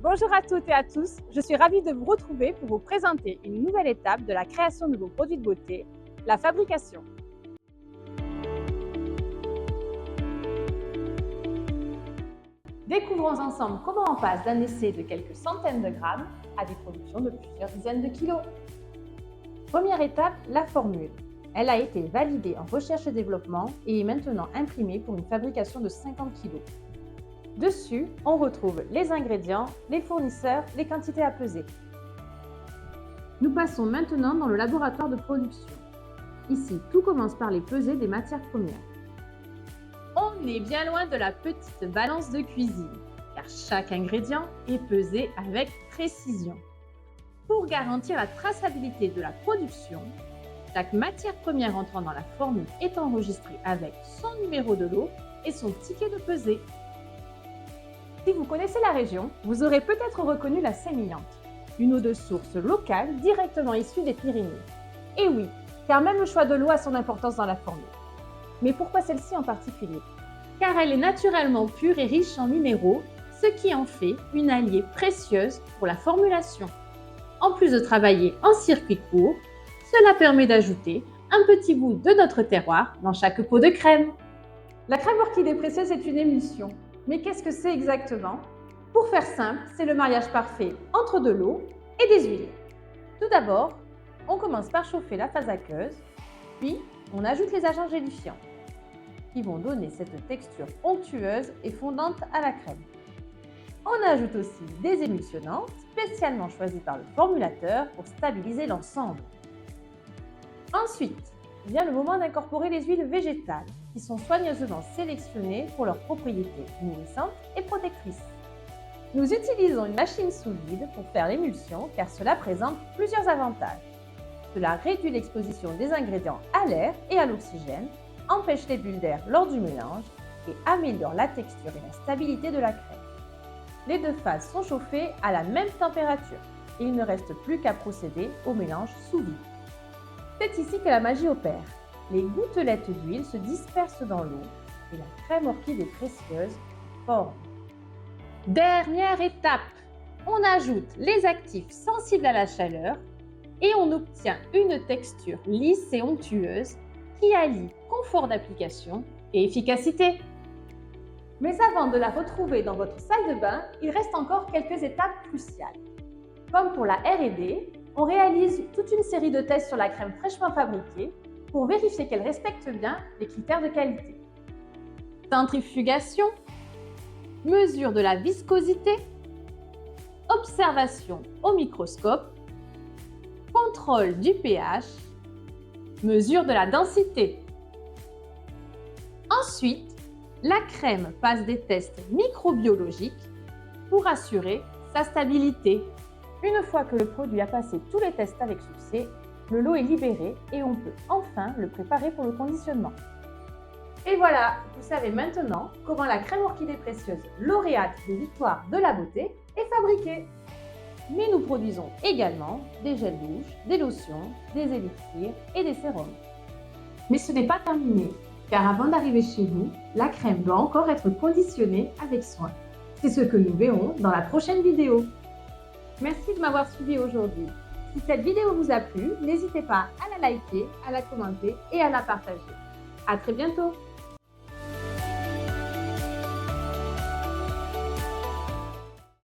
Bonjour à toutes et à tous, je suis ravie de vous retrouver pour vous présenter une nouvelle étape de la création de vos produits de beauté, la fabrication. Découvrons ensemble comment on passe d'un essai de quelques centaines de grammes à des productions de plusieurs dizaines de kilos. Première étape, la formule. Elle a été validée en recherche et développement et est maintenant imprimée pour une fabrication de 50 kg. Dessus, on retrouve les ingrédients, les fournisseurs, les quantités à peser. Nous passons maintenant dans le laboratoire de production. Ici, tout commence par les pesées des matières premières. On est bien loin de la petite balance de cuisine, car chaque ingrédient est pesé avec précision. Pour garantir la traçabilité de la production, chaque matière première entrant dans la formule est enregistrée avec son numéro de lot et son ticket de pesée. Si vous connaissez la région, vous aurez peut-être reconnu la sémillante, une eau de source locale directement issue des Pyrénées. Et oui, car même le choix de l'eau a son importance dans la formule. Mais pourquoi celle-ci en particulier? Car elle est naturellement pure et riche en minéraux, ce qui en fait une alliée précieuse pour la formulation. En plus de travailler en circuit court, cela permet d'ajouter un petit bout de notre terroir dans chaque pot de crème. La crème orchidée précieuse est une émulsion. Mais qu'est-ce que c'est exactement? Pour faire simple, c'est le mariage parfait entre de l'eau et des huiles. Tout d'abord, on commence par chauffer la phase aqueuse, puis on ajoute les agents gélifiants qui vont donner cette texture onctueuse et fondante à la crème. On ajoute aussi des émulsionnants spécialement choisis par le formulateur pour stabiliser l'ensemble. Ensuite, vient le moment d'incorporer les huiles végétales qui sont soigneusement sélectionnées pour leurs propriétés nourrissantes et protectrices. Nous utilisons une machine sous vide pour faire l'émulsion car cela présente plusieurs avantages. Cela réduit l'exposition des ingrédients à l'air et à l'oxygène, empêche les bulles d'air lors du mélange et améliore la texture et la stabilité de la crème. Les deux phases sont chauffées à la même température et il ne reste plus qu'à procéder au mélange sous vide. C'est ici que la magie opère. Les gouttelettes d'huile se dispersent dans l'eau et la crème orchidée précieuse forme. Dernière étape, on ajoute les actifs sensibles à la chaleur et on obtient une texture lisse et onctueuse qui allie confort d'application et efficacité. Mais avant de la retrouver dans votre salle de bain, il reste encore quelques étapes cruciales. Comme pour la R&D, on réalise toute une série de tests sur la crème fraîchement fabriquée pour vérifier qu'elle respecte bien les critères de qualité. Centrifugation, mesure de la viscosité, observation au microscope, contrôle du pH, mesure de la densité. Ensuite, la crème passe des tests microbiologiques pour assurer sa stabilité. Une fois que le produit a passé tous les tests avec succès, le lot est libéré et on peut enfin le préparer pour le conditionnement. Et voilà, vous savez maintenant comment la crème orchidée précieuse, lauréate des victoires de la beauté, est fabriquée. Mais nous produisons également des gels douches, des lotions, des élixirs et des sérums. Mais ce n'est pas terminé, car avant d'arriver chez vous, la crème doit encore être conditionnée avec soin. C'est ce que nous verrons dans la prochaine vidéo. Merci de m'avoir suivi aujourd'hui. Si cette vidéo vous a plu, n'hésitez pas à la liker, à la commenter et à la partager. À très bientôt!